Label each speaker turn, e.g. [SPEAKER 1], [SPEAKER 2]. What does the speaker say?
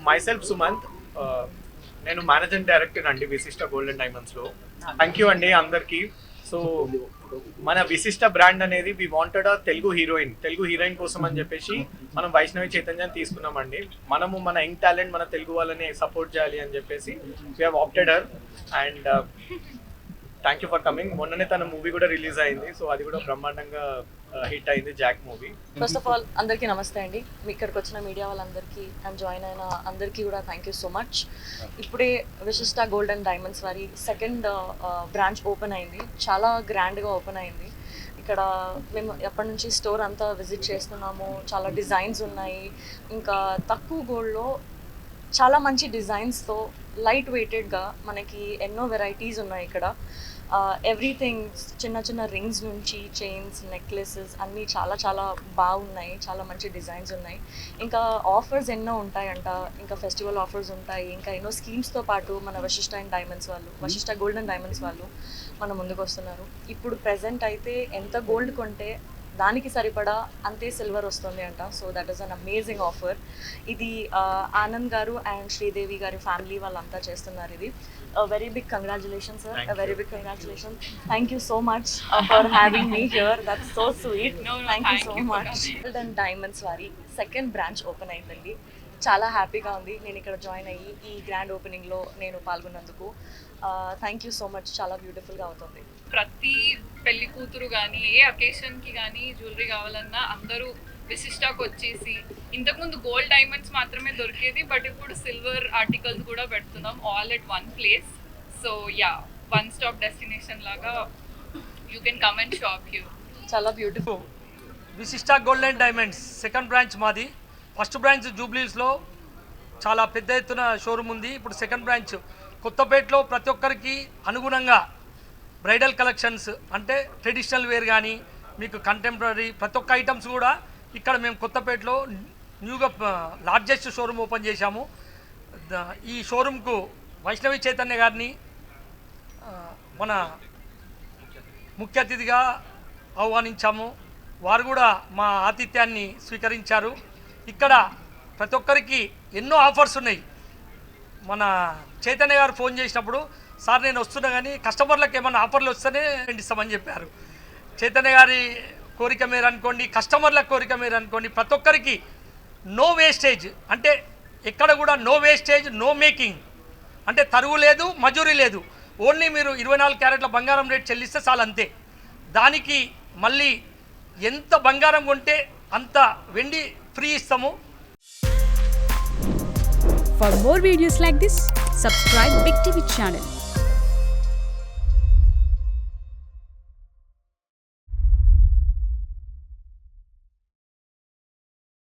[SPEAKER 1] myself Sumant, నేను managing director అండి విశిష్ట గోల్డెన్ డైమండ్స్ లో. థ్యాంక్ యూ అండి అందరికి. సో మన విశిష్ట బ్రాండ్ అనేది వి వాంటెడ్ తెలుగు హీరోయిన్ కోసం అని చెప్పేసి మనం వైష్ణవి చైతన్యాన్ని తీసుకున్నామండి. మనము మన యంగ్ టాలెంట్ మన తెలుగు వాళ్ళని సపోర్ట్ చేయాలి అని చెప్పేసి we have opted her. And thank you for coming. మొన్ననే తన మూవీ కూడా రిలీజ్ అయింది, సో అది కూడా బ్రహ్మాండంగా హిట్ అయింది, Jack movie.
[SPEAKER 2] First of all అందరికీ నమస్తే అండి. మీ ఇక్కడికి వచ్చిన మీడియా వాళ్ళందరికీ అండ్ జాయిన్ అయిన అందరికీ కూడా థ్యాంక్ యూ సో మచ్. ఇప్పుడే విశిష్ట గోల్డెన్ డైమండ్స్ వారి సెకండ్ బ్రాంచ్ ఓపెన్ అయింది. చాలా గ్రాండ్గా ఓపెన్ అయింది. ఇక్కడ మేము ఎప్పటి నుంచి స్టోర్ అంతా విజిట్ చేస్తున్నాము. చాలా డిజైన్స్ ఉన్నాయి. ఇంకా తక్కువ గోల్డ్లో చాలా మంచి డిజైన్స్తో లైట్ వెయిటెడ్గా మనకి ఎన్నో వెరైటీస్ ఉన్నాయి ఇక్కడ. ఎవ్రీథింగ్ చిన్న చిన్న రింగ్స్ నుంచి చైన్స్, నెక్లెసెస్ అన్నీ చాలా చాలా బాగున్నాయి. చాలా మంచి డిజైన్స్ ఉన్నాయి. ఇంకా ఆఫర్స్ ఎన్నో ఉంటాయంట. ఇంకా ఫెస్టివల్ ఆఫర్స్ ఉంటాయి. ఇంకా ఎన్నో స్కీమ్స్తో పాటు మన వశిష్ట గోల్డెన్ డైమండ్స్ వాళ్ళు మన ముందుకు వస్తున్నారు. ఇప్పుడు ప్రెజెంట్ అయితే ఎంత గోల్డ్ కొంటే దానికి సరిపడా అంతే సిల్వర్ వస్తుంది అంట. So that is an amazing offer. ఇది ఆనంద్ గారు అండ్ శ్రీదేవి గారి ఫ్యామిలీ వాళ్ళంతా చేస్తున్నారు. ఇది very big congratulations sir. Very big congratulations. Thank you so much for having me here. That's so sweet. Thank you so much. Golden diamonds వారి second branch open అయిందండి. చాలా హ్యాపీగా ఉంది నేను ఇక్కడ జాయిన్ అయ్యి ఈ గ్రాండ్ ఓపెనింగ్లో నేను పాల్గొన్నందుకు. Thank you so much. చాలా బ్యూటిఫుల్గా అవుతుంది.
[SPEAKER 3] ప్రతి పెళ్లి కూతురు కానీ ఏ అకేషన్కి కానీ జ్యువెలరీ కావాలన్నా అందరూ విశిష్టాకు వచ్చేసి, ఇంతకుముందు గోల్డ్ డైమండ్స్ మాత్రమే దొరికేది, బట్ ఇప్పుడు సిల్వర్ ఆర్టికల్స్ కూడా పెడుతున్నాం all at one place. So yeah, one stop destination లాగా you can come and shop here.
[SPEAKER 2] చాలా beautiful.
[SPEAKER 4] Vishishta golden diamonds second branch మాది. ఫస్ట్ బ్రాంచ్ జూబ్లీస్లో చాలా పెద్ద ఎత్తున షోరూమ్ ఉంది. ఇప్పుడు సెకండ్ బ్రాంచ్ కొత్తపేటలో ప్రతి ఒక్కరికి అనుగుణంగా బ్రైడల్ కలెక్షన్స్ అంటే ట్రెడిషనల్ వేర్ కానీ మీకు కంటెంపరీ ప్రతి ఒక్క ఐటమ్స్ కూడా ఇక్కడ మేము కొత్తపేటలో న్యూగా లార్జెస్ట్ షోరూమ్ ఓపెన్ చేశాము. ఈ షోరూమ్కు వైష్ణవి చైతన్య గారిని మన ముఖ్య అతిథిగా ఆహ్వానించాము. వారు కూడా మా ఆతిథ్యాన్ని స్వీకరించారు. ఇక్కడ ప్రతి ఒక్కరికి ఎన్నో ఆఫర్స్ ఉన్నాయి. మన చైతన్య గారు ఫోన్ చేసినప్పుడు, సార్ నేను వస్తున్నా కానీ కస్టమర్లకు ఏమైనా ఆఫర్లు వస్తేనే ఇస్తామని చెప్పారు. చైతన్య గారి కోరిక మీరు అనుకోండి, కస్టమర్ల కోరిక మీరు అనుకోండి, ప్రతి ఒక్కరికి నో వేస్టేజ్ అంటే ఎక్కడ కూడా నో వేస్టేజ్, నో మేకింగ్ అంటే తరుగు లేదు, మజూరీ లేదు. ఓన్లీ మీరు 24 క్యారెట్ల బంగారం రేట్ చెల్లిస్తే చాలు, అంతే. దానికి మళ్ళీ ఎంత బంగారం కొంటే అంత వెండి ఫ్రీ ఇస్తాము.
[SPEAKER 5] For more videos like this, subscribe Big TV channel.